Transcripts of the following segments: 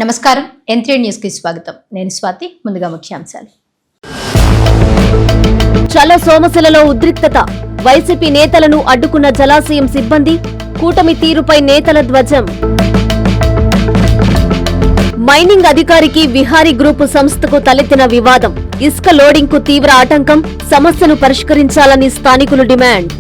నమస్కారం. N3 news కి స్వాగతం. నేను స్వాతి. ముందుగా ముఖ్యాంశాలు. చలో సోమశిలలో ఉద్రిక్తత. వైసీపీ నేతలను అడ్డుకున్న జలాశయం సిబ్బంది. కూటమి తీరుపై నేతల ధ్వజం. మైనింగ్ అధికారికి విహారీ గ్రూపు సంస్థకు తలెత్తిన వివాదం. ఇసుక లోడింగ్ కు తీవ్ర ఆటంకం. సమస్యను పరిష్కరించాలని స్థానికులు డిమాండ్.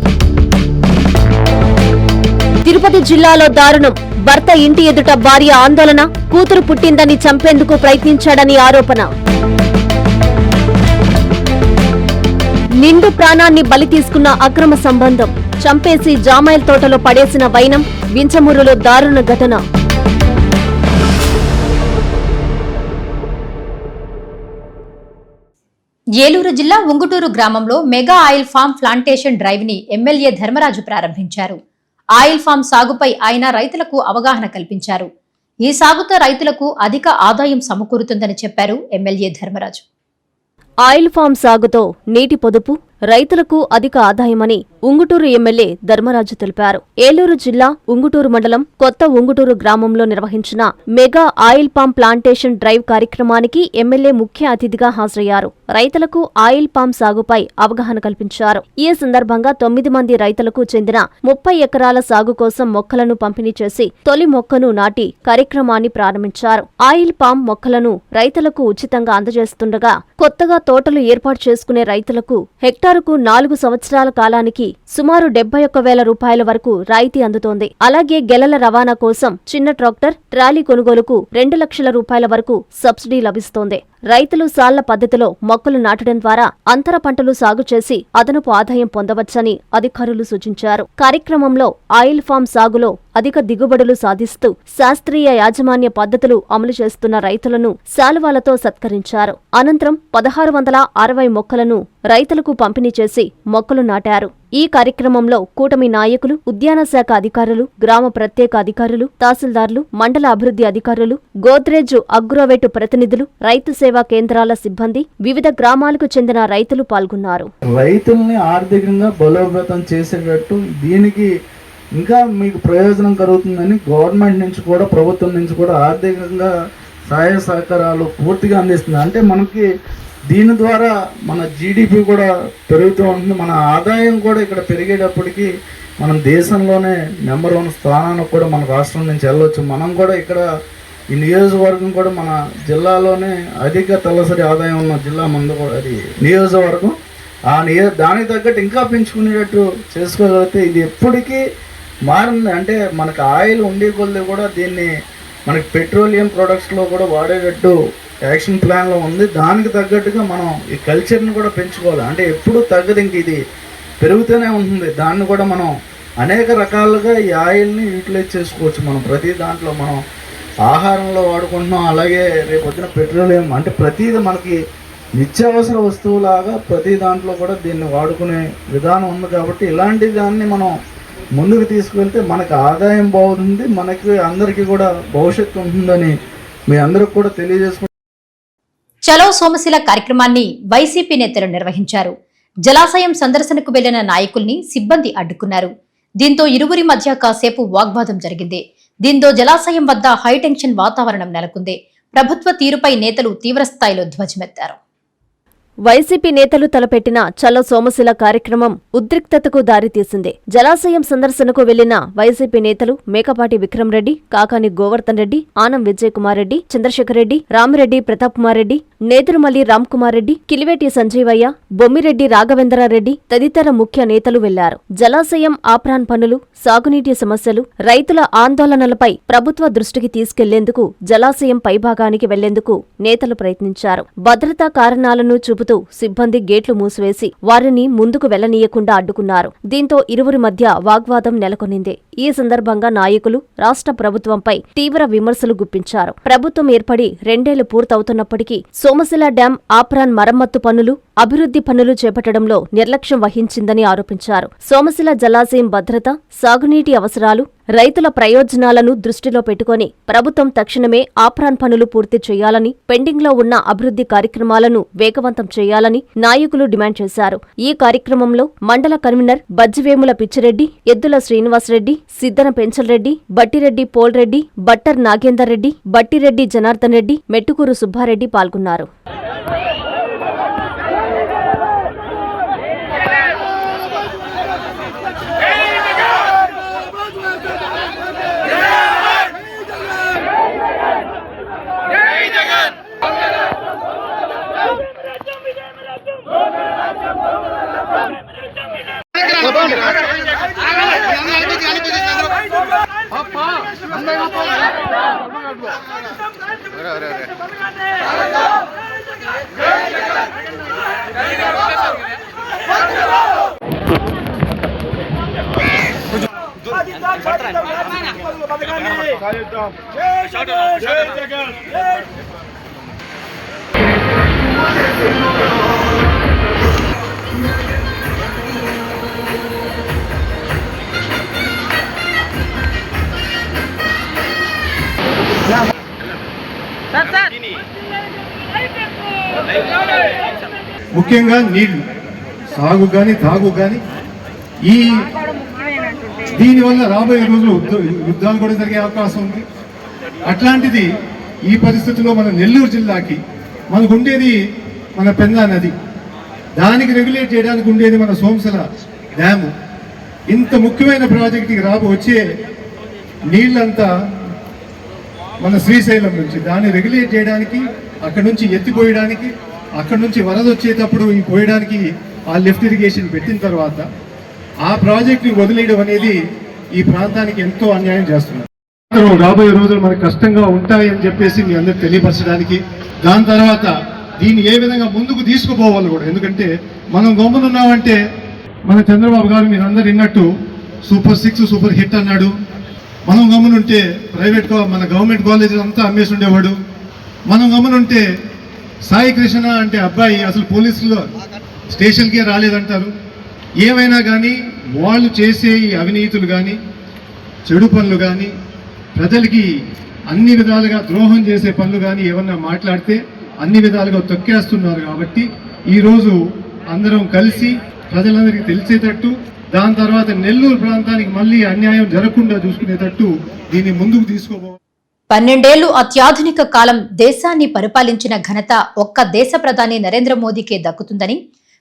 తిరుపతి జిల్లాలో దారుణం. భర్త ఇంటి ఎదుట భార్య ఆందోళన. కూతురు పుట్టిందని చంపేందుకు ప్రయత్నించాడని ఆరోపణ. నిండు ప్రాణాన్ని బలి తీసుకున్న అక్రమ సంబంధం. చంపేసి జామాయిల్ తోటలో పడేసిన వైనం. వించమూరులో దారుణ ఘటన. ఏలూరు జిల్లా ఉంగుటూరు గ్రామంలో mega oil palm plantation drive ని ఎమ్మెల్యే ధర్మరాజు ప్రారంభించారు. ఆయిల్ ఫామ్ సాగుపై ఆయన రైతులకు అవగాహన కల్పించారు. ఈ సాగుతో రైతులకు అధిక ఆదాయం సమకూరుతుందని చెప్పారు ఎమ్మెల్యే ధర్మరాజు. ఆయిల్ ఫామ్ సాగుతో నీటి పొదుపు, రైతులకు అధిక ఆదాయమని ఉంగుటూరు ఎమ్మెల్యే ధర్మరాజు తెలిపారు. ఏలూరు జిల్లా ఉంగుటూరు మండలం కొత్త ఉంగుటూరు గ్రామంలో నిర్వహించిన mega oil palm plantation drive కార్యక్రమానికి ఎమ్మెల్యే ముఖ్య అతిథిగా హాజరయ్యారు. రైతులకు ఆయిల్ పామ్ సాగుపై అవగాహన కల్పించారు. ఈ సందర్భంగా 9 మంది రైతులకు చెందిన 30 ఎకరాల సాగు కోసం మొక్కలను పంపిణీ చేసి తొలి మొక్కను నాటి కార్యక్రమాన్ని ప్రారంభించారు. ఆయిల్ పామ్ మొక్కలను రైతులకు ఉచితంగా అందజేస్తుండగా కొత్తగా తోటలు ఏర్పాటు చేసుకునే రైతులకు హెక్టారుకు 4 సంవత్సరాల కాలానికి సుమారు 71,000 రూపాయల వరకు రాయితీ అందుతోంది. అలాగే గెలల రవాణా కోసం చిన్న ట్రాక్టర్, ట్రాలీ కొనుగోలుకు 2 లక్షల రూపాయల వరకు సబ్సిడీ లభిస్తోంది. రైతులు సాళ్ల పద్ధతిలో మొక్కలు నాటడం ద్వారా అంతర పంటలు సాగు చేసి అదనపు ఆదాయం పొందవచ్చని అధికారులు సూచించారు. కార్యక్రమంలో ఆయిల్ ఫామ్ సాగులో అధిక దిగుబడులు సాధిస్తూ శాస్త్రీయ యాజమాన్య పద్ధతులు అమలు చేస్తున్న రైతులను శాలువాలతో సత్కరించారు. అనంతరం 1660 మొక్కలను రైతులకు పంపిణీ చేసి మొక్కలు నాటారు. ఈ కార్యక్రమంలో కూటమి నాయకులు, ఉద్యాన శాఖ అధికారులు, గ్రామ ప్రత్యేక అధికారులు, తహసీల్దార్లు, మండల అభివృద్ధి అధికారులు, గోద్రేజ్ అగ్రోవేట్ ప్రతినిధులు, రైతు సేవా కేంద్రాల సిబ్బంది, వివిధ గ్రామాలకు చెందిన రైతులు పాల్గొన్నారు. రైతుల్ని ఆర్థికంగా బలోపేతం చేసేటట్టు దీనికి ఇంకా మీకు ప్రయోజనం కలుగుతుందని గవర్నమెంట్ నుంచి కూడా, ప్రభుత్వం నుంచి కూడా ఆర్థికంగా సహాయ సహకారాలు పూర్తిగా అందిస్తుంది. అంటే మనకి దీని ద్వారా మన జీడిపి కూడా పెరుగుతూ ఉంటుంది. మన ఆదాయం కూడా ఇక్కడ పెరిగేటప్పటికి మనం దేశంలోనే నెంబర్ 1 స్థానానికి కూడా మన రాష్ట్రం నుంచి వెళ్ళవచ్చు. మనం కూడా ఇక్కడ ఈ నియోజకవర్గం కూడా మన జిల్లాలోనే అధిక తలసరి ఆదాయం ఉన్న జిల్లా మందు కూడా అది నియోజకవర్గం. దానికి తగ్గట్టు ఇంకా పెంచుకునేటట్టు చేసుకోగలిగితే ఇది ఎప్పటికీ మారింది. అంటే మనకు ఆయిల్ ఉండే కొద్ది కూడా దీన్ని మనకి పెట్రోలియం ప్రొడక్ట్స్లో కూడా వాడేటట్టు యాక్షన్ ప్లాన్లో ఉంది. దానికి తగ్గట్టుగా మనం ఈ కల్చర్ని కూడా పెంచుకోవాలి. అంటే ఎప్పుడూ తగ్గదు, ఇంక ఇది పెరుగుతూనే ఉంటుంది. దాన్ని కూడా మనం అనేక రకాలుగా ఈ ఆయిల్ని యూటిలైజ్ చేసుకోవచ్చు. మనం ప్రతి దాంట్లో మనం ఆహారంలో వాడుకుంటున్నాం. అలాగే రేపు వచ్చిన పెట్రోలియం అంటే ప్రతిదీ మనకి నిత్యావసర వస్తువులాగా ప్రతి దాంట్లో కూడా దీన్ని వాడుకునే విధానం ఉంది. కాబట్టి ఇలాంటి దాన్ని మనం ముందుకు తీసుకువెళ్తే మనకు ఆదాయం బాగుంటుంది, మనకి అందరికీ కూడా భవిష్యత్తు ఉంటుందని మీ అందరికి కూడా తెలియజేసుకుంటాం. చలో సోమశిల కార్యక్రమాన్ని వైసీపీ నేతలు నిర్వహించారు. జలాశయం సందర్శనకు వెళ్లిన నాయకుల్ని సిబ్బంది అడ్డుకున్నారు. దీంతో ఇరువురి మధ్య కాసేపు వాగ్వాదం జరిగింది. దీంతో జలాశయం వద్ద హైటెన్షన్ వాతావరణం నెలకొంది. ప్రభుత్వ తీరుపై నేతలు తీవ్రస్థాయిలో ధ్వజమెత్తారు. వైసీపీ నేతలు తలపెట్టిన చలో సోమశిల కార్యక్రమం ఉద్రిక్తతకు దారితీసింది. జలాశయం సందర్శనకు వెళ్లిన వైసీపీ నేతలు మేకపాటి విక్రమరెడ్డి, కాకాని గోవర్ధన్ రెడ్డి, ఆనం విజయ్ కుమార్ రెడ్డి, చంద్రశేఖర్ రెడ్డి, రామిరెడ్డి ప్రతాప్ కుమార్ రెడ్డి, నేదురుమల్లి రామ్ కుమార్ రెడ్డి, కిలివేటి సంజీవయ్య, బొమ్మిరెడ్డి రాఘవేంద్రారెడ్డి తదితర ముఖ్య నేతలు వెళ్లారు. జలాశయం ఆప్రాన్ పనులు, సాగునీటి సమస్యలు, రైతుల ఆందోళనలపై ప్రభుత్వ దృష్టికి తీసుకెళ్లేందుకు జలాశయం పైభాగానికి వెళ్లేందుకు నేతలు ప్రయత్నించారు. భద్రతా కారణాలను చూపుతూ సిబ్బంది గేట్లు మూసివేసి వారిని ముందుకు వెళ్లనీయకుండా అడ్డుకున్నారు. దీంతో ఇరువురి మధ్య వాగ్వాదం నెలకొనింది. ఈ సందర్భంగా నాయకులు రాష్ట్ర ప్రభుత్వంపై తీవ్ర విమర్శలు గుప్పించారు. ప్రభుత్వం ఏర్పడి 2 ఏళ్లు పూర్తవుతున్నప్పటికీ సోమశిల డ్యాం ఆప్రాన్ మరమ్మత్తు పనులు అభివృద్ధి పనులు చేపట్టడంలో నిర్లక్ష్యం వహించిందని ఆరోపించారు. సోమశిల జలాశయం భద్రత, సాగునీటి అవసరాలు, రైతుల ప్రయోజనాలను దృష్టిలో పెట్టుకుని ప్రభుత్వం తక్షణమే ఆప్రాన్ పనులు పూర్తి చేయాలని, పెండింగ్లో ఉన్న అభివృద్ధి కార్యక్రమాలను వేగవంతం చేయాలని నాయకులు డిమాండ్ చేశారు. ఈ కార్యక్రమంలో మండల కన్వీనర్ బజ్జివేముల పిచ్చిరెడ్డి, ఎద్దుల శ్రీనివాసరెడ్డి, సిద్దన పెంచల్రెడ్డి, బట్టిరెడ్డి పోల్రెడ్డి, బట్టర్ నాగేందర్ రెడ్డి, బట్టిరెడ్డి జనార్దన్ రెడ్డి, మెట్టుకూరు సుబ్బారెడ్డి పాల్గొన్నారు. ముఖ్యంగా నీళ్లు సాగు కానీ తాగు కానీ దీనివల్ల రాబోయే రోజులు యుద్ధాలు కూడా జరిగే అవకాశం ఉంది. అట్లాంటిది ఈ పరిస్థితుల్లో మన నెల్లూరు జిల్లాకి మనకు ఉండేది మన పెన్నా నది, దానికి రెగ్యులేట్ చేయడానికి ఉండేది మన సోమశిల డ్యాము. ఇంత ముఖ్యమైన ప్రాజెక్టుకి వచ్చే నీళ్ళంతా మన శ్రీశైలం నుంచి, దాన్ని రెగ్యులేట్ చేయడానికి, అక్కడ నుంచి ఎత్తిపోయడానికి, అక్కడ నుంచి వరద వచ్చేటప్పుడు ఈ పోయడానికి ఆ లిఫ్ట్ ఇరిగేషన్ పెట్టిన తర్వాత ఆ ప్రాజెక్ట్ని వదిలేయడం అనేది ఈ ప్రాంతానికి ఎంతో అన్యాయం చేస్తున్నారు. రాబోయే రోజులు మనకు కష్టంగా ఉంటాయని చెప్పేసి మీ అందరికి తెలియపరచడానికి, దాని తర్వాత దీన్ని ఏ విధంగా ముందుకు తీసుకుపోవాలి కూడా. ఎందుకంటే మనం గమ్మునున్నామంటే మన చంద్రబాబు గారు మీరు అందరు విన్నట్టు సూపర్ 6 సూపర్ హిట్ అన్నాడు. మనం గమ్మునుంటే మన గవర్నమెంట్ కాలేజీలు అంతా అమ్మేసి ఉండేవాడు. మనం గమ్మునుంటే సాయి కృష్ణ అంటే అబ్బాయి అసలు పోలీసులు స్టేషన్కే రాలేదంటారు. ఏమైనా కానీ వాళ్ళు చేసే ఈ అవినీతులు కానీ, చెడు పనులు కానీ, ప్రజలకి అన్ని విధాలుగా ద్రోహం చేసే పనులు కానీ ఏమన్నా మాట్లాడితే అన్ని విధాలుగా తొక్కేస్తున్నారు. కాబట్టి ఈరోజు అందరం కలిసి ప్రజలందరికీ తెలిసేటట్టు, దాని తర్వాత నెల్లూరు ప్రాంతానికి మళ్ళీ అన్యాయం జరగకుండా చూసుకునేటట్టు దీన్ని ముందుకు తీసుకోబోవాలి. 12 ఏళ్లు అత్యాధునిక కాలం దేశాన్ని పరిపాలించిన ఘనత ఒక్క దేశ ప్రధాని నరేంద్ర మోదీకే దక్కుతుందని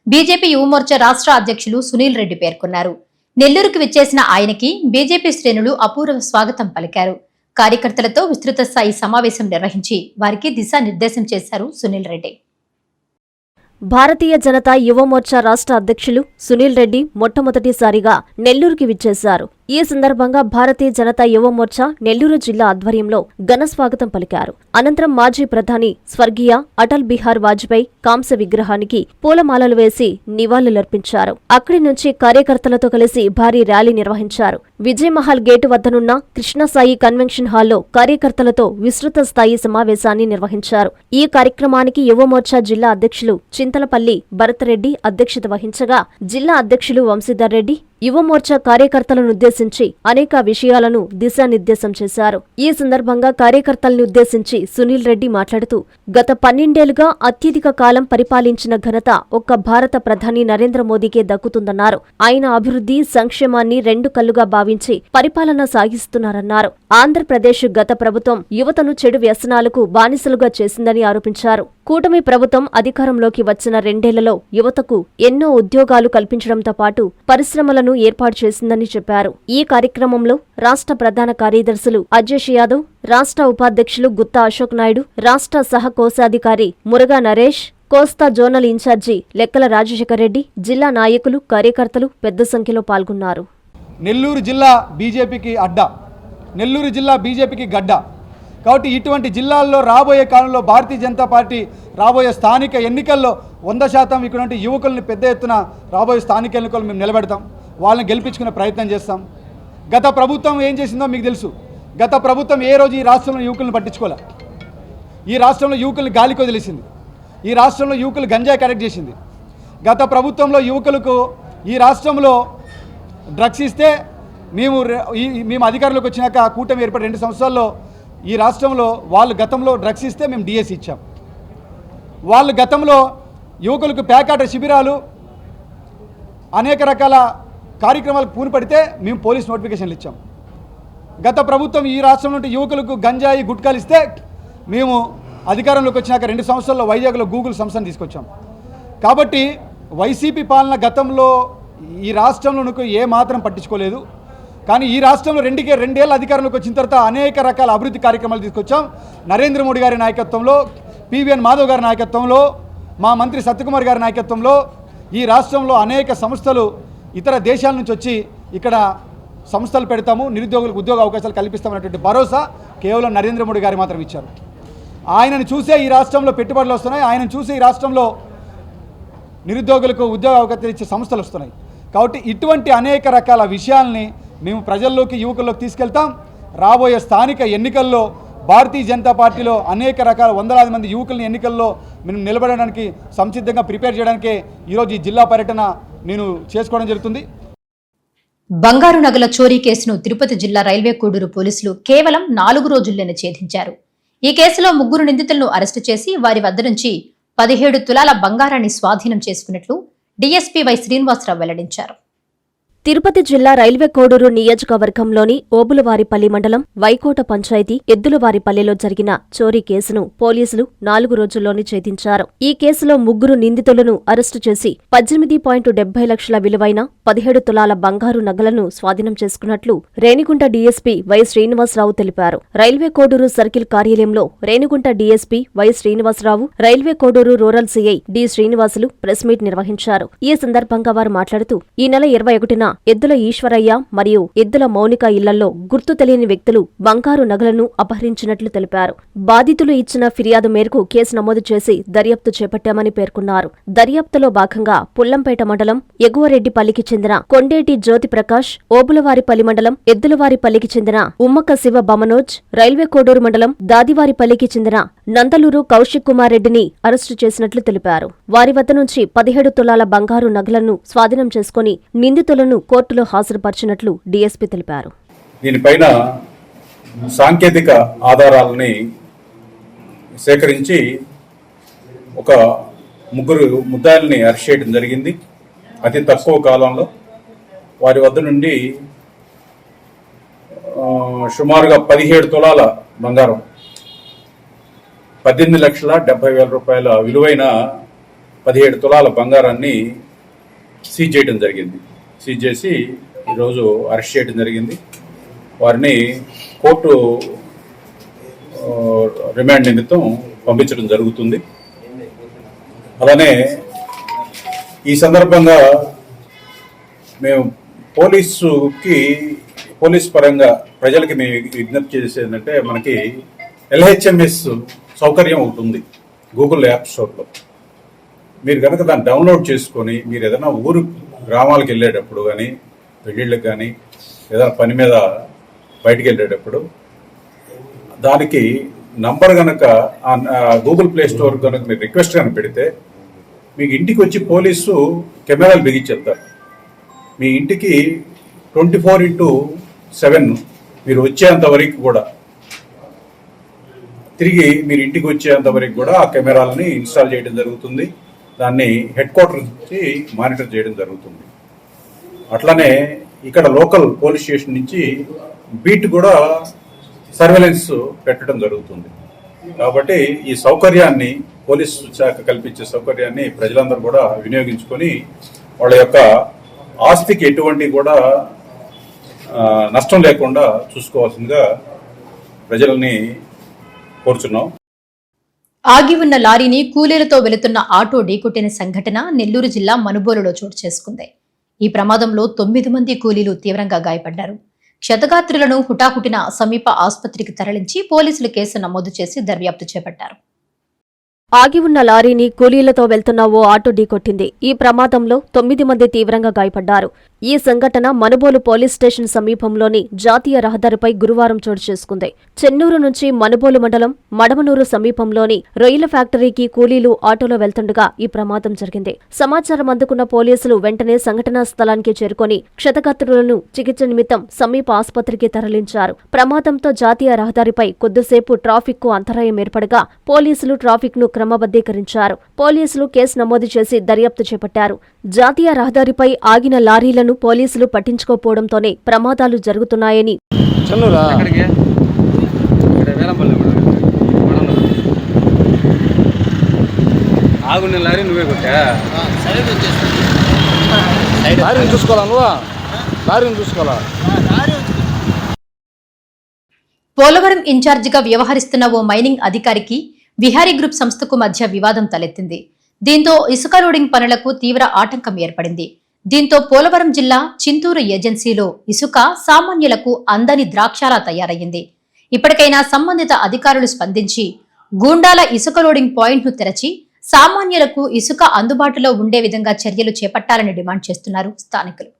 బీజేపీ యువమోర్చా రాష్ట్ర అధ్యక్షులు సునీల్ రెడ్డి పేర్కొన్నారు. నెల్లూరుకు విచ్చేసిన ఆయనకి బీజేపీ శ్రేణులు అపూర్వ స్వాగతం పలికారు. కార్యకర్తలతో విస్తృత స్థాయి సమావేశం నిర్వహించి వారికి దిశానిర్దేశం చేశారు సునీల్ రెడ్డి. భారతీయ జనతా యువమోర్చా రాష్ట్ర అధ్యక్షులు సునీల్ రెడ్డి మొట్టమొదటిసారిగా నెల్లూరుకి విచ్చేశారు. ఈ సందర్భంగా భారతీయ జనతా యువమోర్చా నెల్లూరు జిల్లా ఆధ్వర్యంలో ఘన స్వాగతం పలికారు. అనంతరం మాజీ ప్రధాని స్వర్గీయ అటల్ బిహార్ వాజ్పేయి కాంస్య విగ్రహానికి పూలమాలలు వేసి నివాళులర్పించారు. అక్కడి నుంచి కార్యకర్తలతో కలిసి భారీ ర్యాలీ నిర్వహించారు. విజయమహల్ గేటు వద్దనున్న కృష్ణసాయి కన్వెన్షన్ హాల్లో కార్యకర్తలతో విస్తృత స్థాయి సమావేశాన్ని నిర్వహించారు. ఈ కార్యక్రమానికి యువమోర్చా జిల్లా అధ్యక్షులు చింతలపల్లి భరతరెడ్డి అధ్యక్షత వహించగా, జిల్లా అధ్యక్షులు వంశీధర్ రెడ్డి యువమోర్చా కార్యకర్తలనుద్దేశించి అనేక విషయాలను దిశానిర్దేశం చేశారు. ఈ సందర్భంగా కార్యకర్తలను ఉద్దేశించి సునీల్ రెడ్డి మాట్లాడుతూ, గత 12 ఏళ్లుగా అత్యధిక కాలం పరిపాలించిన ఘనత ఒక్క భారత ప్రధాని నరేంద్ర మోదీకే దక్కుతుందన్నారు. ఆయన అభివృద్ధి, సంక్షేమాన్ని 2 కళ్లుగా భావించి పరిపాలన సాగిస్తున్నారన్నారు. ఆంధ్రప్రదేశ్ గత ప్రభుత్వం యువతను చెడు వ్యసనాలకు బానిసలుగా చేసిందని ఆరోపించారు. కూటమి ప్రభుత్వం అధికారంలోకి వచ్చిన 2 ఏళ్లలో యువతకు ఎన్నో ఉద్యోగాలు కల్పించడంతో పాటు పరిశ్రమలను ఏర్పాటు చేసిందని చెప్పారు. ఈ కార్యక్రమంలో రాష్ట్ర ప్రధాన కార్యదర్శులు అజేష్ యాదవ్, రాష్ట్ర ఉపాధ్యక్షులు గుత్తా అశోక్ నాయుడు, రాష్ట్ర సహ కోశాధికారి మురగా నరేష్, కోస్తా జోనల్ ఇన్ఛార్జి లెక్కల రాజశేఖర్ రెడ్డి, జిల్లా నాయకులు, కార్యకర్తలు పెద్ద సంఖ్యలో పాల్గొన్నారు. నెల్లూరు జిల్లా బీజేపీకి అడ్డా, నెల్లూరు జిల్లా బీజేపీకి గడ్డ. కాబట్టి ఇటువంటి జిల్లాల్లో రాబోయే కాలంలో భారతీయ జనతా పార్టీ రాబోయే స్థానిక ఎన్నికల్లో 100% ఇటువంటి యువకుల్ని పెద్ద ఎత్తున రాబోయే స్థానిక ఎన్నికలు మేము నిలబెడతాం, వాళ్ళని గెలిపించుకునే ప్రయత్నం చేస్తాం. గత ప్రభుత్వం ఏం చేసిందో మీకు తెలుసు. గత ప్రభుత్వం ఏ రోజు ఈ రాష్ట్రంలో యువకులను పట్టించుకోలే. ఈ రాష్ట్రంలో యువకుల్ని గాలికి వదిలేసింది. ఈ రాష్ట్రంలో యువకులు గంజాయి కరెక్ట్ చేసింది. గత ప్రభుత్వంలో యువకులకు ఈ రాష్ట్రంలో డ్రగ్స్ ఇస్తే మేము అధికారంలోకి వచ్చినాక కూటమి ఏర్పడి 2 సంవత్సరాల్లో ఈ రాష్ట్రంలో వాళ్ళు గతంలో డ్రగ్స్ ఇస్తే మేము డిఎస్ ఇచ్చాం. వాళ్ళు గతంలో యువకులకు పేకాట శిబిరాలు అనేక రకాల కార్యక్రమాలకు పూనుపడితే మేము పోలీస్ నోటిఫికేషన్లు ఇచ్చాం. గత ప్రభుత్వం ఈ రాష్ట్రం నుండి యువకులకు గంజాయి గుట్కాలు ఇస్తే మేము అధికారంలోకి వచ్చినాక 2 సంవత్సరాల్లో వైజాగ్లో గూగుల్ సంస్థను తీసుకొచ్చాం. కాబట్టి వైసీపీ పాలన గతంలో ఈ రాష్ట్రంలో ఏ మాత్రం పట్టించుకోలేదు. కానీ ఈ రాష్ట్రంలో 2 ఏళ్ళ అధికారంలోకి వచ్చిన తర్వాత అనేక రకాల అభివృద్ధి కార్యక్రమాలు తీసుకొచ్చాం. నరేంద్ర మోడీ గారి నాయకత్వంలో, పివిఎన్ మాధవ్ గారి నాయకత్వంలో, మా మంత్రి సత్యకుమార్ గారి నాయకత్వంలో ఈ రాష్ట్రంలో అనేక సంస్థలు ఇతర దేశాల నుంచి వచ్చి ఇక్కడ సంస్థలు పెడతాము, నిరుద్యోగులకు ఉద్యోగ అవకాశాలు కల్పిస్తామనేటువంటి భరోసా కేవలం నరేంద్ర మోడీ గారు మాత్రం ఇచ్చారు. ఆయనను చూసే ఈ రాష్ట్రంలో పెట్టుబడులు వస్తున్నాయి, ఆయనను చూసే ఈ రాష్ట్రంలో నిరుద్యోగులకు ఉద్యోగ అవకాశాలు ఇచ్చే సంస్థలు వస్తున్నాయి. కాబట్టి ఇటువంటి అనేక రకాల విషయాల్ని మేము ప్రజల్లోకి, యువకుల్లోకి తీసుకెళ్తాం. రాబోయే స్థానిక ఎన్నికల్లో భారతీయ జనతా పార్టీలో అనేక రకాల వందలాది మంది యువకుల్ని ఎన్నికల్లో మేము నిలబడడానికి సంసిద్ధంగా ప్రిపేర్ చేయడానికే ఈరోజు ఈ జిల్లా పర్యటన నేను చేసుకోవడం జరుగుతుంది. బంగారు నగల చోరీ కేసును తిరుపతి జిల్లా రైల్వే కోడూరు పోలీసులు కేవలం 4 రోజుల్లోనే ఛేదించారు. ఈ కేసులో 3 నిందితులను అరెస్టు చేసి వారి వద్ద నుంచి 17 తులాల బంగారాన్ని స్వాధీనం చేసుకున్నట్లు డీఎస్పీ వై శ్రీనివాసరావు వెల్లడించారు. తిరుపతి జిల్లా రైల్వే కోడూరు నియోజకవర్గంలోని ఓబులవారిపల్లి మండలం వైకోట పంచాయతీ ఎద్దులవారిపల్లిలో జరిగిన చోరీ కేసును పోలీసులు 4 రోజుల్లోనే ఛేదించారు. ఈ కేసులో 3 నిందితులను అరెస్టు చేసి 18.70 లక్షల విలువైన 17 తులాల బంగారు నగలను స్వాధీనం చేసుకున్నట్లు రేణిగుంట డీఎస్పీ వై శ్రీనివాసరావు తెలిపారు. రైల్వే కోడూరు సర్కిల్ కార్యాలయంలో Renigunta DSP Y Srinivasarao, railway Koduru rural CI D Srinivasulu press meet నిర్వహించారు. ఈ సందర్భంగా వారు మాట్లాడుతూ ఈ నెల 21న ఎద్దుల ఈశ్వరయ్య మరియు ఎద్దుల మౌనిక ఇళ్లలో గుర్తు తెలియని వ్యక్తులు బంగారు నగలను అపహరించినట్లు తెలిపారు. బాధితులు ఇచ్చిన ఫిర్యాదు మేరకు కేసు నమోదు చేసి దర్యాప్తు చేపట్టామని పేర్కొన్నారు. దర్యాప్తులో భాగంగా పుల్లంపేట మండలం ఎగువరెడ్డిపల్లికి చెందిన కొండేటి జ్యోతి ప్రకాష్, ఓబులవారిపల్లి మండలం ఎద్దులవారిపల్లికి చెందిన ఉమ్మక శివ బమనోజ్, రైల్వే కోడూరు మండలం దాదివారిపల్లికి చెందిన నందలూరు కౌశిక్ కుమార్ రెడ్డిని అరెస్టు చేసినట్లు తెలిపారు. వారి వద్ద నుంచి 17 తులాల బంగారు నగలను స్వాధీనం చేసుకుని నిందితులను కోర్టులో హాజరుపరిచినట్లు డీఎస్పీ తెలిపారు. దీనిపైన సాంకేతిక ఆధారాలని సేకరించి ఒక 3 ముద్దాయిల్ని అరెస్ట్ చేయడం జరిగింది. అతి తక్కువ కాలంలో వారి వద్ద నుండి సుమారుగా 17 తులాల బంగారం, 18,70,000 రూపాయల విలువైన 17 తులాల బంగారాన్ని సీజ్ చేయడం జరిగింది. సీజ్ చేసి ఈరోజు అరెస్ట్ చేయడం జరిగింది. వారిని కోర్టు రిమాండ్ నిమిత్తం పంపించడం జరుగుతుంది. అలానే ఈ సందర్భంగా మేము పోలీస్ పరంగా ప్రజలకి మేము విజ్ఞప్తి చేసేది ఏంటంటే, మనకి LHMS సౌకర్యం ఒకటి ఉంది గూగుల్ యాప్ స్టోర్లో. మీరు కనుక దాన్ని డౌన్లోడ్ చేసుకొని మీరు ఏదైనా గ్రామాలకు వెళ్ళేటప్పుడు కానీ, పెళ్ళిళ్ళకి కానీ, ఏదైనా పని మీద బయటికి వెళ్ళేటప్పుడు దానికి నంబర్ కనుక గూగుల్ ప్లే స్టోర్ కనుక మీరు రిక్వెస్ట్ కనుక పెడితే మీకు ఇంటికి వచ్చి పోలీసు కెమెరాలు బిగించేస్తారు. మీ ఇంటికి 24/7 మీరు వచ్చేంత వరకు కూడా, తిరిగి మీరు ఇంటికి వచ్చేంత వరకు కూడా ఆ కెమెరాలని ఇన్స్టాల్ చేయడం జరుగుతుంది. దాన్ని హెడ్ క్వార్టర్ నుంచి మానిటర్ చేయడం జరుగుతుంది. అట్లనే ఇక్కడ లోకల్ పోలీస్ స్టేషన్ నుంచి బీట్ కూడా సర్వేలెన్స్ పెట్టడం జరుగుతుంది. కాబట్టి ఈ సౌకర్యాన్ని, పోలీసు శాఖ కల్పించే సౌకర్యాన్ని ప్రజలందరూ కూడా వినియోగించుకొని వాళ్ళ యొక్క ఆస్తికి ఎటువంటి కూడా నష్టం లేకుండా చూసుకోవాల్సిందిగా ప్రజల్ని కోరుచున్నాం. ఆగి ఉన్న లారీని కూలీలతో వెళుతున్న ఆటో ఢీకొట్టిన సంఘటన నెల్లూరు జిల్లా మనుబోలులో చోటు చేసుకుంది. ఈ ప్రమాదంలో 9 మంది కూలీలు తీవ్రంగా గాయపడ్డారు. క్షతగాత్రులను హుటాహుటిన సమీప ఆసుపత్రికి తరలించి పోలీసులు కేసు నమోదు చేసి దర్యాప్తు చేపట్టారు. ఆగి ఉన్న లారీని కూలీలతో వెళ్తున్న ఓ ఆటో ఢీకొట్టింది. ఈ ప్రమాదంలో 9 మంది తీవ్రంగా గాయపడ్డారు. ఈ సంఘటన మనుబోలు పోలీస్ స్టేషన్ సమీపంలోని జాతీయ రహదారిపై గురువారం చోటు చేసుకుంది. చెన్నూరు నుంచి మనుబోలు మండలం మడమనూరు సమీపంలోని రొయ్యల ఫ్యాక్టరీకి కూలీలు ఆటోలో వెళ్తుండగా ఈ ప్రమాదం జరిగింది. సమాచారం అందుకున్న పోలీసులు వెంటనే సంఘటనా స్థలానికి చేరుకొని క్షతగాత్రులను చికిత్స నిమిత్తం సమీప ఆసుపత్రికి తరలించారు. ప్రమాదంతో జాతీయ రహదారిపై కొద్దిసేపు ట్రాఫిక్ కు అంతరాయం ఏర్పడగా పోలీసులు ట్రాఫిక్ ను క్రమబద్ధీకరించారు. పోలీసులు కేసు నమోదు చేసి దర్యాప్తు చేపట్టారు. జాతీయ రహదారిపై ఆగిన లారీలను పోలీసులు పట్టించుకోకపోవడంతోనే ప్రమాదాలు జరుగుతున్నాయని పోలవరం ఇన్ఛార్జిగా వ్యవహరిస్తున్న ఓ మైనింగ్ అధికారికి విహారీ గ్రూప్ సంస్థకు మధ్య వివాదం తలెత్తింది. దీంతో ఇసుక లోడింగ్ పనులకు తీవ్ర ఆటంకం ఏర్పడింది. దీంతో పోలవరం జిల్లా చింతూరు ఏజెన్సీలో ఇసుక సామాన్యులకు అందని ద్రాక్షలా తయారయ్యింది. ఇప్పటికైనా సంబంధిత అధికారులు స్పందించి గూండాల ఇసుక లోడింగ్ పాయింట్ను తెరచి సామాన్యులకు ఇసుక అందుబాటులో ఉండే విధంగా చర్యలు చేపట్టాలని డిమాండ్ చేస్తున్నారు స్థానికులు.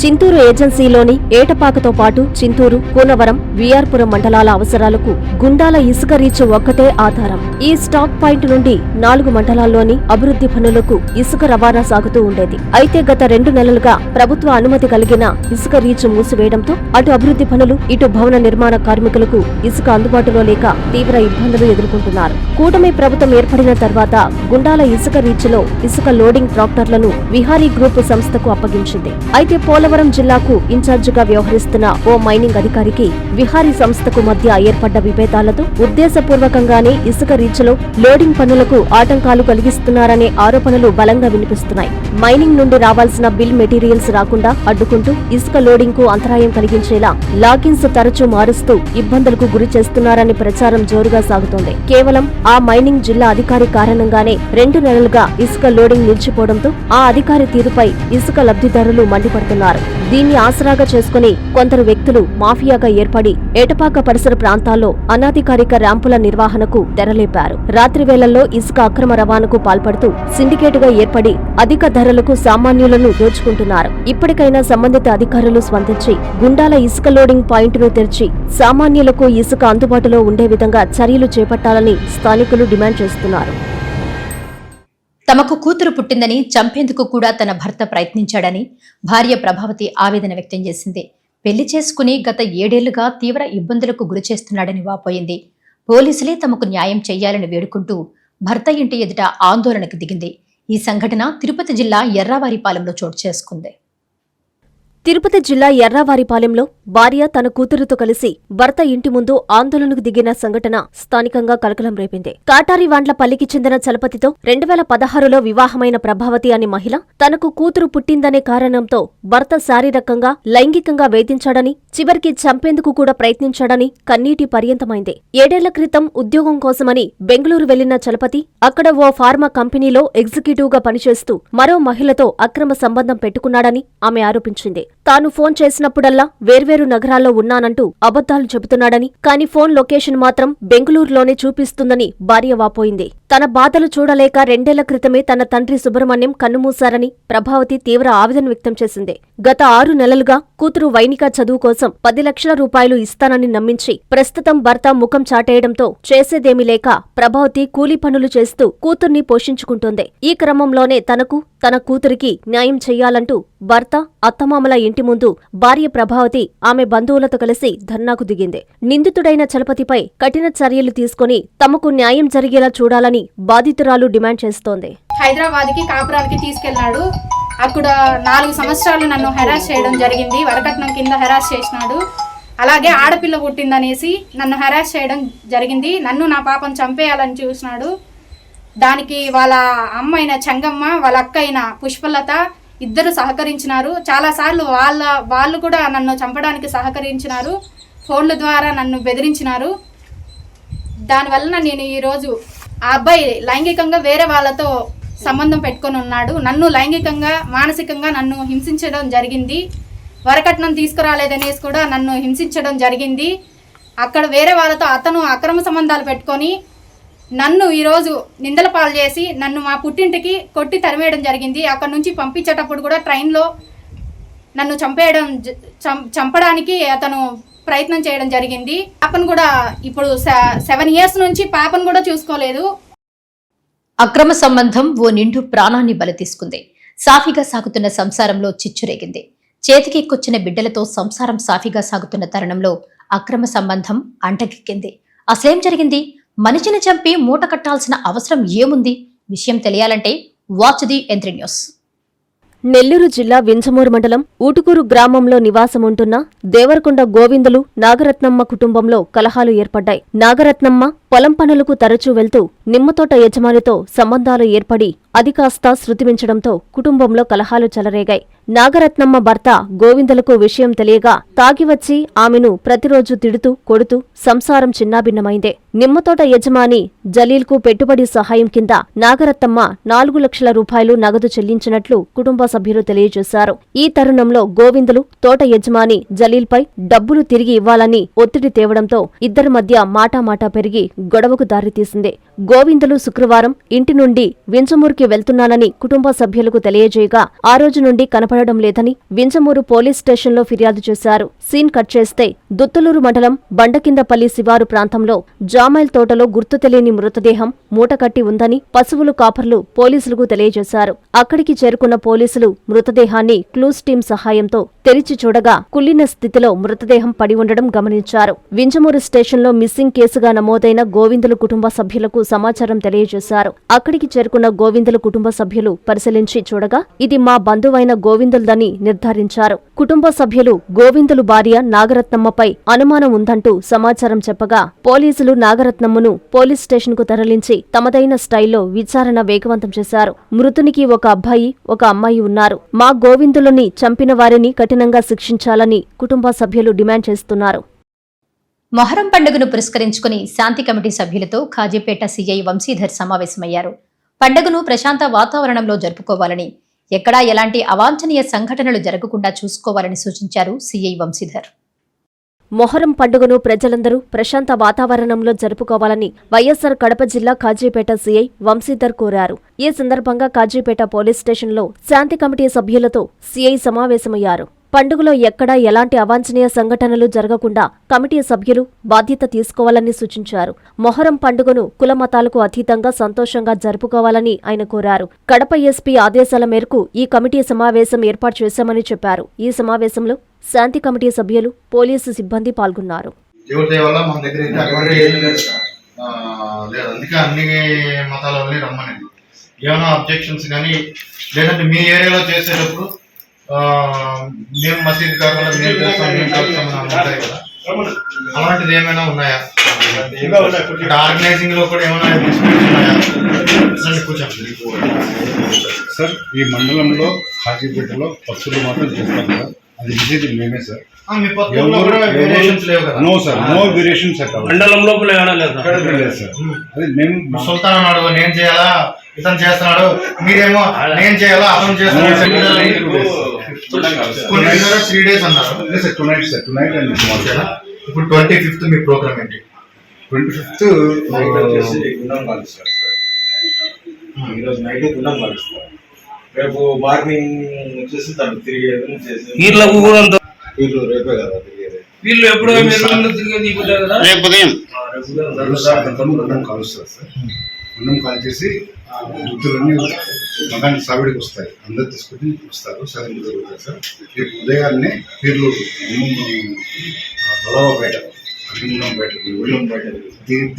చింతూరు ఏజెన్సీలోని ఏటపాకతో పాటు చింతూరు, కూనవరం, విఆర్పురం మండలాల అవసరాలకు గుండాల ఇసుక రీచ్ ఒక్కటే ఆధారం. ఈ స్టాక్ పాయింట్ నుండి 4 మండలాల్లోని అభివృద్ధి పనులకు ఇసుక రవాణా సాగుతూ ఉండేది. అయితే గత 2 నెలలుగా ప్రభుత్వ అనుమతి కలిగిన ఇసుక రీచ్ మూసివేయడంతో అటు అభివృద్ధి పనులు, ఇటు భవన నిర్మాణ కార్మికులకు ఇసుక అందుబాటులో లేక తీవ్ర ఇబ్బందులు ఎదుర్కొంటున్నారు. కూటమి ప్రభుత్వం ఏర్పడిన తర్వాత గుండాల ఇసుక రీచ్ లో ఇసుక లోడింగ్ ట్రాక్టర్లను విహారీ గ్రూప్ సంస్థకు అప్పగించింది. అయితే పోలవరం జిల్లాకు ఇన్ఛార్జిగా వ్యవహరిస్తున్న ఓ మైనింగ్ అధికారికి విహారీ సంస్థకు మధ్య ఏర్పడ్డ విభేదాలతో ఉద్దేశపూర్వకంగానే ఇసుక రీచ్లో లోడింగ్ పనులకు ఆటంకాలు కలిగిస్తున్నారనే ఆరోపణలు బలంగా వినిపిస్తున్నాయి. మైనింగ్ నుండి రావాల్సిన బిల్ మెటీరియల్స్ రాకుండా అడ్డుకుంటూ ఇసుక లోడింగ్ కు అంతరాయం కలిగించేలా లాగిన్స్ తరచూ మారుస్తూ ఇబ్బందులకు గురి చేస్తున్నారని ప్రచారం జోరుగా సాగుతోంది. కేవలం ఆ మైనింగ్ జిల్లా అధికారి కారణంగానే 2 నెలలుగా ఇసుక లోడింగ్ నిలిచిపోవడంతో ఆ అధికారి తీరుపై ఇసుక లబ్ధిదారులు మండిపడుతున్నారు. దీన్ని ఆసరాగా చేసుకుని కొందరు వ్యక్తులు మాఫియాగా ఏర్పడి ఏటపాక పరిసర ప్రాంతాల్లో అనధికారిక ర్యాంపుల నిర్వహణకు తెరలేపారు. రాత్రి వేళల్లో ఇసుక అక్రమ రవాణాకు పాల్పడుతూ సిండికేటుగా ఏర్పడి అధిక ధరలకు సామాన్యులను దోచుకుంటున్నారు. ఇప్పటికైనా సంబంధిత అధికారులు స్పందించి గుండాల ఇసుక లోడింగ్ పాయింట్ను తెరిచి సామాన్యులకు ఇసుక అందుబాటులో ఉండే విధంగా చర్యలు చేపట్టాలని స్థానికులు డిమాండ్ చేస్తున్నారు. తమకు కూతురు పుట్టిందని చంపేందుకు కూడా తన భర్త ప్రయత్నించాడని భార్య ప్రభావతి ఆవేదన వ్యక్తం చేసింది. పెళ్లి చేసుకుని గత 7 ఏళ్లుగా తీవ్ర ఇబ్బందులకు గురిచేస్తున్నాడని వాపోయింది. పోలీసులే తమకు న్యాయం చేయాలని వేడుకుంటూ భర్త ఇంటి ఎదుట ఆందోళనకు దిగింది. ఈ సంఘటన తిరుపతి జిల్లా ఎర్రావారిపాలెంలో చోటు చేసుకుంది. తిరుపతి జిల్లా ఎర్రావారిపాలెంలో భార్య తన కూతురుతో కలిసి భర్త ఇంటి ముందు ఆందోళనకు దిగిన సంఘటన స్థానికంగా కలకలం రేపింది. కాటారివాండ్లపల్లికి చెందిన చలపతితో 2016లో వివాహమైన ప్రభావతి అనే మహిళ తనకు కూతురు పుట్టిందనే కారణంతో భర్త శారీరకంగా, లైంగికంగా వేధించాడని, చివరికి చంపేందుకు కూడా ప్రయత్నించాడని కన్నీటి పర్యంతమైంది. 7 ఏళ్ల క్రితం ఉద్యోగం కోసమని బెంగళూరు వెళ్లిన చలపతి అక్కడ ఓ ఫార్మా కంపెనీలో ఎగ్జిక్యూటివ్ గా పనిచేస్తూ మరో మహిళతో అక్రమ సంబంధం పెట్టుకున్నాడని ఆమె ఆరోపించింది. తాను ఫోన్ చేసినప్పుడల్లా వేర్వేరు నగరాల్లో ఉన్నానంటూ అబద్ధాలు చెబుతున్నాడని, కానీ ఫోన్ లొకేషన్ మాత్రం బెంగళూరులోనే చూపిస్తుందని భార్య వాపోయింది. తన బాధలు చూడలేక 2 ఏళ్ల క్రితమే తన తండ్రి సుబ్రహ్మణ్యం కన్నుమూశారని ప్రభావతి తీవ్ర ఆవేదన వ్యక్తం చేసింది. గత 6 నెలలుగా కూతురు వైనిక చదువు కోసం 10 లక్షల రూపాయలు ఇస్తానని నమ్మించి ప్రస్తుతం భర్త ముఖం చాటేయడంతో చేసేదేమీ లేక ప్రభావతి కూలీ పనులు చేస్తూ కూతుర్ని పోషించుకుంటోంది. ఈ క్రమంలోనే తనకు, తన కూతురికి న్యాయం చెయ్యాలంటూ భర్త, అత్తమామల ఇంటి ముందు భార్య ప్రభావతి ఆమె బంధువులతో కలిసి ధర్నాకు దిగింది. నిందితుడైన చలపతిపై కఠిన చర్యలు తీసుకుని తమకు న్యాయం జరిగేలా చూడాలని బాధితురాలు డిమాండ్ చేస్తోంది. హైదరాబాద్కి కాపురాలకి తీసుకెళ్లాడు. అక్కడ 4 సంవత్సరాలు నన్ను హెరాస్ చేయడం జరిగింది. వరకట్నం కింద హెరాస్ చేసినాడు. అలాగే ఆడపిల్ల పుట్టిందనేసి నన్ను హెరాస్ చేయడం జరిగింది. నన్ను నా పాపను చంపేయాలని చూసినాడు. దానికి వాళ్ళ అమ్మ అయిన చెంగమ్మ, వాళ్ళ అక్క అయిన పుష్పలత ఇద్దరు సహకరించినారు. చాలాసార్లు వాళ్ళు కూడా నన్ను చంపడానికి సహకరించినారు. ఫోన్ల ద్వారా నన్ను బెదిరించినారు. దానివల్ల నేను ఈరోజు ఆ అబ్బాయి లైంగికంగా వేరే వాళ్ళతో సంబంధం పెట్టుకొని ఉన్నాడు. నన్ను లైంగికంగా, మానసికంగా నన్ను హింసించడం జరిగింది. వరకట్నం తీసుకురాలేదనేసి కూడా నన్ను హింసించడం జరిగింది. అక్కడ వేరే వాళ్ళతో అతను అక్రమ సంబంధాలు పెట్టుకొని నన్ను ఈరోజు నిందల పాలు చేసి నన్ను మా పుట్టింటికి కొట్టి తరిమేయడం జరిగింది. అక్కడ నుంచి పంపించేటప్పుడు కూడా ట్రైన్లో నన్ను చంపడానికి అతను ప్రయత్నం చేయడం జరిగింది. పాపను కూడా ఇప్పుడు 7 years నుంచి పాపను కూడా చూసుకోలేదు. అక్రమ సంబంధం ఓ నిండు ప్రాణాన్ని బలి తీసుకుంది. సాఫీగా సాగుతున్న సంసారంలో చిచ్చురేగింది. చేతికెక్కొచ్చిన బిడ్డలతో సంసారం సాఫీగా సాగుతున్న తరుణంలో అక్రమ సంబంధం అంటకెక్కింది. అసలేం జరిగింది? మనిషిని చంపి మూట కట్టాల్సిన అవసరం ఏముంది? విషయం తెలియాలంటే వాచ్ ది ఎంత్రీ న్యూస్. నెల్లూరు జిల్లా వింజమూరు మండలం ఊటుకూరు గ్రామంలో నివాసముంటున్న దేవరకొండ గోవిందులు నాగరత్నమ్మ కుటుంబంలో కలహాలు ఏర్పడ్డాయి. నాగరత్నమ్మ పొలం పనులకు తరచూ వెళ్తూ నిమ్మతోట యజమానితో సంబంధాలు ఏర్పడి అది కాస్త శృతిమించడంతో కుటుంబంలో కలహాలు చెలరేగాయి. నాగరత్నమ్మ భర్త గోవిందులకు విషయం తెలియగా తాగివచ్చి ఆమెను ప్రతిరోజు తిడుతూ కొడుతూ సంసారం చిన్నాభిన్నమైందే. నిమ్మతోట యజమాని జలీల్కు పెట్టుబడి సహాయం కింద నాగరత్నమ్మ 4 లక్షల రూపాయలు నగదు చెల్లించినట్లు కుటుంబ సభ్యులు తెలియజేశారు. ఈ తరుణంలో గోవిందులు తోట యజమాని జలీల్పై డబ్బులు తిరిగి ఇవ్వాలని ఒత్తిడి తేవడంతో ఇద్దరి మధ్య మాటామాటా పెరిగి గొడవకు దారితీసింది. గోవిందులు శుక్రవారం ఇంటి నుండి వింజమూరుకి వెళ్తున్నానని కుటుంబ సభ్యులకు తెలియజేయగా ఆ రోజు నుండి కనపడడం లేదని వింజమూరు పోలీస్ స్టేషన్లో ఫిర్యాదు చేశారు. సీన్ కట్ చేస్తే దుత్తులూరు మండలం బండకిందపల్లి శివారు ప్రాంతంలో జామైల్ తోటలో గుర్తు తెలియని మృతదేహం మూటకట్టి ఉందని పశువులు కాపర్లు పోలీసులకు తెలియజేశారు. అక్కడికి చేరుకున్న పోలీసులు మృతదేహాన్ని క్లూస్ టీం సహాయంతో తెరిచి చూడగా కుళ్లిన స్థితిలో మృతదేహం పడి ఉండడం గమనించారు. వింజమూరు స్టేషన్లో మిస్సింగ్ కేసుగా నమోదైన గోవిందులు కుటుంబ సభ్యులకు సమాచారం తెలియజేశారు. అక్కడికి చేరుకున్న గోవిందులు కుటుంబ సభ్యులు పరిశీలించి చూడగా ఇది మా బంధువైన గోవిందులదని నిర్ధారించారు. కుటుంబ సభ్యులు గోవిందులు భార్య నాగరత్నమ్మపై అనుమానం ఉందంటూ సమాచారం చెప్పగా పోలీసులు నాగరత్నమ్మను పోలీస్ స్టేషన్కు తరలించి తమదైన స్టైల్లో విచారణ వేగవంతం చేశారు. మృతునికి ఒక అబ్బాయి ఒక అమ్మాయి ఉన్నారు. మా గోవిందులని చంపిన వారిని కఠినంగా శిక్షించాలని కుటుంబ సభ్యులు డిమాండ్ చేస్తున్నారు. మొహరం పండుగను పురస్కరించుకుని శాంతి కమిటీ సభ్యులతో ఖాజీపేట సీఐ వంశీధర్ సమావేశమయ్యారు. పండుగను ప్రశాంత వాతావరణంలో జరుపుకోవాలని, ఎక్కడా ఎలాంటి అవాంఛనీయ సంఘటనలు జరగకుండా చూసుకోవాలని సూచించారు సీఐ వంశీధర్. మొహరం పండుగను ప్రజలందరూ ప్రశాంత వాతావరణంలో జరుపుకోవాలని వైఎస్సార్ కడప జిల్లా ఖాజీపేట సీఐ వంశీధర్ కోరారు. ఈ సందర్భంగా ఖాజీపేట పోలీస్ స్టేషన్లో శాంతి కమిటీ సభ్యులతో సీఐ సమావేశమయ్యారు. పండుగలో ఎక్కడా ఎలాంటి అవాంఛనీయ సంఘటనలు జరగకుండా కమిటీ సభ్యులు బాధ్యత తీసుకోవాలని సూచించారు. మొహరం పండుగను కుల మతాలకు అతీతంగా సంతోషంగా జరుపుకోవాలని ఆయన కోరారు. కడప ఎస్పీ ఆదేశాల మేరకు ఈ కమిటీ సమావేశం ఏర్పాటు చేశామని చెప్పారు. ఈ సమావేశంలో శాంతి కమిటీ సభ్యులు, పోలీసు సిబ్బంది పాల్గొన్నారు. ఏమైనా అబ్జెక్షన్స్ కానీ లేదంటే మీ ఏరియాలో చేసేటప్పుడు మేము మసీద్ కాకుండా మేము చేస్తాం ఉంటాయి కదా, అలాంటిది ఏమైనా ఉన్నాయా? ఆర్గనైజింగ్ లో కూడా ఏమైనా ఉన్నాయా? సార్, ఈ మండలంలో ఖాజీపేటలో పక్షులు మాత్రం చేస్తాం సార్. అది విజిట్ మేమే sir. No sir, no variations at all. మండలం లోపల అది మేము సుల్తాన్ అన్నాడు నేను చేయాలా, ఇతను చేస్తున్నాడు, మీరేమో నేను చేయాలా, అతను చేస్తున్నాడు. 3 days అన్నారు. tonight and tomorrow. ఇప్పుడు 25th మీ ప్రోగ్రామ్ ఏంటి? 25th ఈరోజు నైట్ గుండం కలుస్తారు, రేపు మార్నింగ్ వచ్చేసి తను తిరిగేది వీళ్ళు రేపే కదా తిరిగేది. వీళ్ళు ఎప్పుడో తిరిగేది రేపు ఉదయం కాలుస్తారు సార్. గుండం కాల్ చేసి దుత్తులన్నీ మగానికి సావిడికి వస్తాయి, అందరు తీసుకుని వస్తారు. సరే జరుగుతాయి సార్. రేపు ఉదయాన్నే వీళ్ళు బలవపేట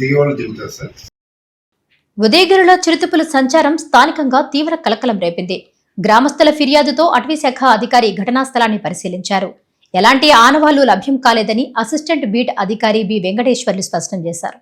దిగేవాళ్ళు దిగుతారు సార్. ఉదయగిరిలో చిరుతపుల సంచారం స్థానికంగా తీవ్ర కలకలం రేపింది. గ్రామస్తుల ఫిర్యాదుతో అటవీశాఖ అధికారి ఘటనా స్థలాన్ని పరిశీలించారు. ఎలాంటి ఆనవాళ్లు లభ్యం కాలేదని అసిస్టెంట్ బీట్ అధికారి బి వెంకటేశ్వర్లు స్పష్టం చేశారు.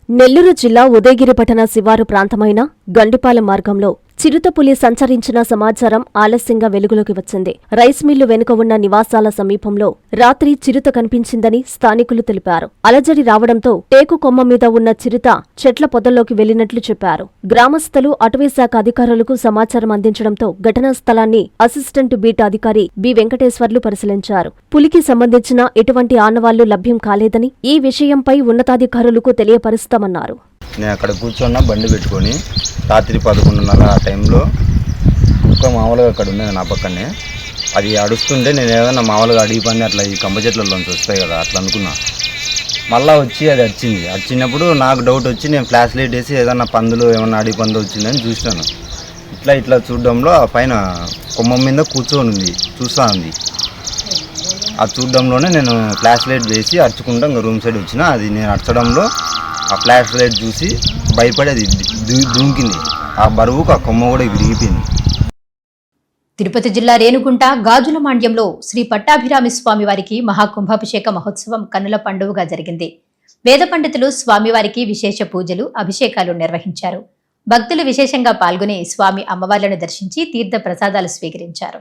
నెల్లూరు జిల్లా ఉదయగిరి పట్టణ శివారు ప్రాంతమైన గండిపాలెం మార్గంలో చిరుతపులి సంచరించిన సమాచారం ఆలస్యంగా వెలుగులోకి వచ్చింది. రైస్ మిల్లు వెనుక ఉన్న నివాసాల సమీపంలో రాత్రి చిరుత కనిపించిందని స్థానికులు తెలిపారు. అలజడి రావడంతో టేకు కొమ్మ మీద ఉన్న చిరుత చెట్ల పొదల్లోకి వెళ్లినట్లు చెప్పారు. గ్రామస్తులు అటవీశాఖ అధికారులకు సమాచారం అందించడంతో ఘటనా స్థలాన్ని అసిస్టెంట్ బీట్ అధికారి బి వెంకటేశ్వర్లు పరిశీలించారు. పులికి సంబంధించిన ఎటువంటి ఆనవాళ్లు లభ్యం కాలేదని, ఈ విషయంపై ఉన్నతాధికారులకు తెలియపరుస్తామన్నారు. నేను అక్కడ కూర్చున్నా బండి పెట్టుకొని రాత్రి 11:30 ఆ టైంలో కుక్క మామూలుగా అక్కడ ఉన్నది నా పక్కనే. అది అడుస్తుంటే నేను ఏదైనా మామూలుగా అడిగి పని అట్లా ఈ కంప చెట్లలోంచి వస్తాయి కదా అట్లా అనుకున్నా. మళ్ళీ వచ్చి అది వచ్చినప్పుడు నాకు డౌట్ వచ్చి నేను ఫ్లాష్ లైట్ వేసి ఏదన్నా పందులు ఏమన్నా అడిగి పందు వచ్చిందని చూసినాను. ఇట్లా చూడడంలో ఆ పైన కొమ్మ మీద కూర్చొని ఉంది, చూస్తూ ఉంది. ఆ చూడడంలోనే నేను ఫ్లాష్ లైట్ వేసి అరుచుకుంటా ఇంకా రూమ్ సైడ్ వచ్చిన. అది నేను అరచడంలో ఆ ఫ్లాష్ లైట్ చూసి భయపడి అది దూకింది. ఆ బరువుకు ఆ కొమ్మ కూడా విరిగిపోయింది. తిరుపతి జిల్లా రేణుగుంట గాజుల మాండ్యంలో శ్రీ పట్టాభిరామి స్వామివారికి మహాకుంభాభిషేక మహోత్సవం కన్నుల పండుగగా జరిగింది. వేద పండితులు స్వామివారికి విశేష పూజలు, అభిషేకాలు నిర్వహించారు. భక్తులు విశేషంగా పాల్గొని స్వామి అమ్మవార్లను దర్శించి తీర్థ ప్రసాదాలు స్వీకరించారు.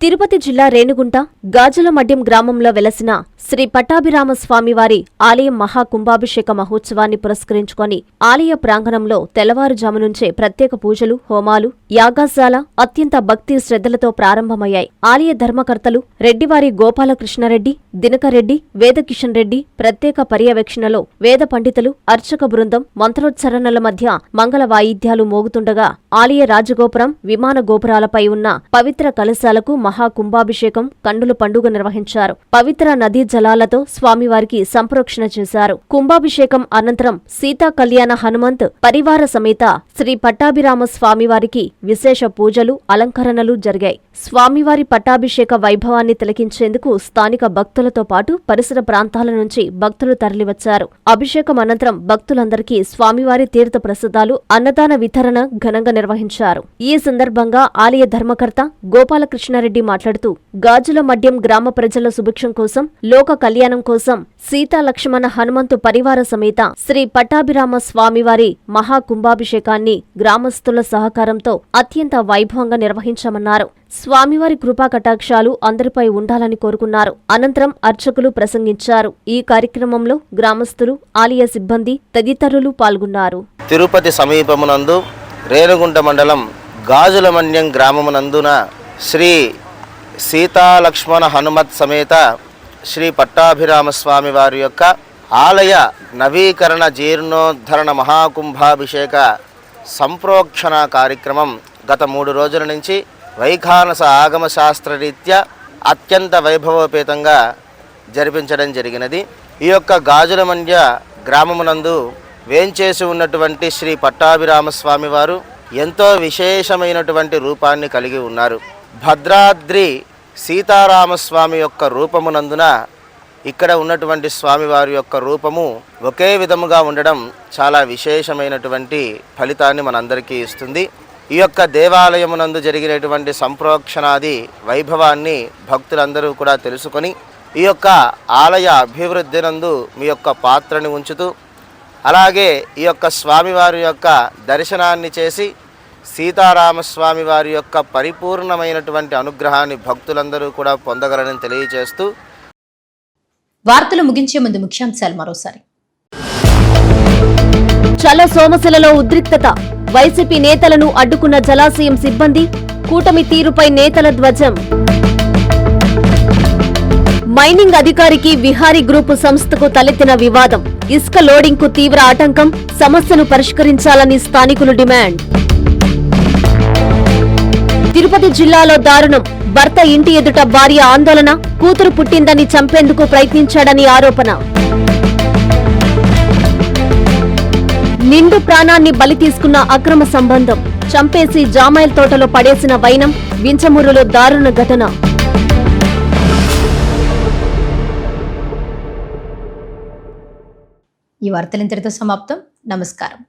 తిరుపతి జిల్లా రేణుగుంట గాజులమడ్యం గ్రామంలో వెలసిన శ్రీ పట్టాభిరామ స్వామివారి ఆలయం మహాకుంభాభిషేక మహోత్సవాన్ని పురస్కరించుకొని ఆలయ ప్రాంగణంలో తెల్లవారుజాము నుంచే ప్రత్యేక పూజలు, హోమాలు, యాగాశాల అత్యంత భక్తి శ్రద్ధలతో ప్రారంభమయ్యాయి. ఆలయ ధర్మకర్తలు రెడ్డివారి గోపాలకృష్ణరెడ్డి, దినకరెడ్డి, వేదకిషన్ రెడ్డి ప్రత్యేక పర్యవేక్షణలో వేద పండితులు, అర్చక బృందం మంత్రోచ్చరణల మధ్య మంగళ వాయిద్యాలు మోగుతుండగా ఆలయ రాజగోపురం, విమాన గోపురాలపై ఉన్న పవిత్ర కలశాలకు మహాకుంభాభిషేకం కన్నుల పండుగ నిర్వహించారు. పవిత్ర నదీ జలాలతో స్వామివారికి సంప్రోక్షణ చేశారు. కుంభాభిషేకం అనంతరం సీతా కళ్యాణ హనుమంత్ పరివార సమేత శ్రీ పట్టాభిరామ స్వామివారికి విశేష పూజలు, అలంకరణలు జరిగాయి. స్వామివారి పట్టాభిషేక వైభవాన్ని తిలకించేందుకు స్థానిక భక్తులతో పాటు పరిసర ప్రాంతాల నుంచి భక్తులు తరలివచ్చారు. అభిషేకం అనంతరం భక్తులందరికీ స్వామివారి తీర్థ ప్రసాదాలు, అన్నదాన వితరణ ఘనంగా నిర్వహించారు. ఈ సందర్భంగా ఆలయ ధర్మకర్త గోపాలకృష్ణారెడ్డి మాట్లాడుతూ గాజుల మడ్యం గ్రామ ప్రజల సుభిక్షం కోసం, లోక కళ్యాణం కోసం సీతా లక్ష్మణ హనుమంతు పరివార సమేత శ్రీ పట్టాభిరామ స్వామివారి మహాకుంభాభిషేకాన్ని గ్రామస్తుల సహకారంతో అత్యంత వైభవంగా నిర్వహించామన్నారు. స్వామివారి కృపా కటాక్షాలు అందరిపై ఉండాలని కోరుకున్నారు. అనంతరం అర్చకులు ప్రసంగించారు. ఈ కార్యక్రమంలో గ్రామస్తులు, ఆలయ సిబ్బంది తదితరులు పాల్గొన్నారు. తిరుపతి సమీపమునందు రేణుగుంట మండలం గాజులమన్యం గ్రామమునందున శ్రీ సీతాలక్ష్మణ హనుమత్ సమేత శ్రీ పట్టాభిరామ స్వామి వారి యొక్క ఆలయ నవీకరణ జీర్ణోద్ధరణ మహాకుంభాభిషేక సంప్రోక్షణ కార్యక్రమం గత 3 రోజుల నుంచి వైఖానస ఆగమ శాస్త్రరీత్యా అత్యంత వైభవోపేతంగా జరిపించడం జరిగినది. ఈ యొక్క గాజులమన్య గ్రామమునందు వేంచేసి ఉన్నటువంటి శ్రీ పట్టాభిరామ స్వామి వారు ఎంతో విశేషమైనటువంటి రూపాన్ని కలిగి ఉన్నారు. భద్రాద్రి సీతారామస్వామి యొక్క రూపమునందున ఇక్కడ ఉన్నటువంటి స్వామివారి యొక్క రూపము ఒకే విధముగా ఉండడం చాలా విశేషమైనటువంటి ఫలితాన్ని మనందరికీ ఇస్తుంది. ఈ యొక్క దేవాలయమునందు జరిగినటువంటి సంప్రోక్షణాది వైభవాన్ని భక్తులందరూ కూడా తెలుసుకొని ఈ యొక్క ఆలయ అభివృద్ధినందు మీ యొక్క పాత్రని ఉంచుతూ, అలాగే ఈ యొక్క స్వామివారి యొక్క దర్శనాన్ని చేసి సీతారామస్వామి వారి యొక్క పరిపూర్ణమైనటువంటి అనుగ్రహాన్ని భక్తులందరూ కూడా పొందగలరని తెలియజేస్తూ వార్తలు ముగించే ముందు ముఖ్యాంశాలు మరోసారి. చల సోమశిలలో ఉద్రిక్తత, వైసీపీ నేతలను అడ్డుకున్న జలాశయం సిబ్బంది, కూటమి తీరుపై నేతల ధ్వజం. మైనింగ్ అధికారికి విహారీ గ్రూపు సంస్థకు తలెత్తిన వివాదం, ఇసుక లోడింగ్కు తీవ్ర ఆటంకం, సమస్యను పరిష్కరించాలని స్థానికులు డిమాండ్. తిరుపతి జిల్లాలో దారుణం, భర్త ఇంటి ఎదుట భార్య ఆందోళన, కూతురు పుట్టిందని చంపేందుకు ప్రయత్నించాడని ఆరోపణ. నిండు ప్రాణాన్ని బలి తీసుకున్న అక్రమ సంబంధం, చంపేసి జామాయిల్ తోటలో పడేసిన వైనం, వించమూరులో దారుణ ఘటన. ఈ వార్తలు ఇంతటితో సమాప్తం. నమస్కారం.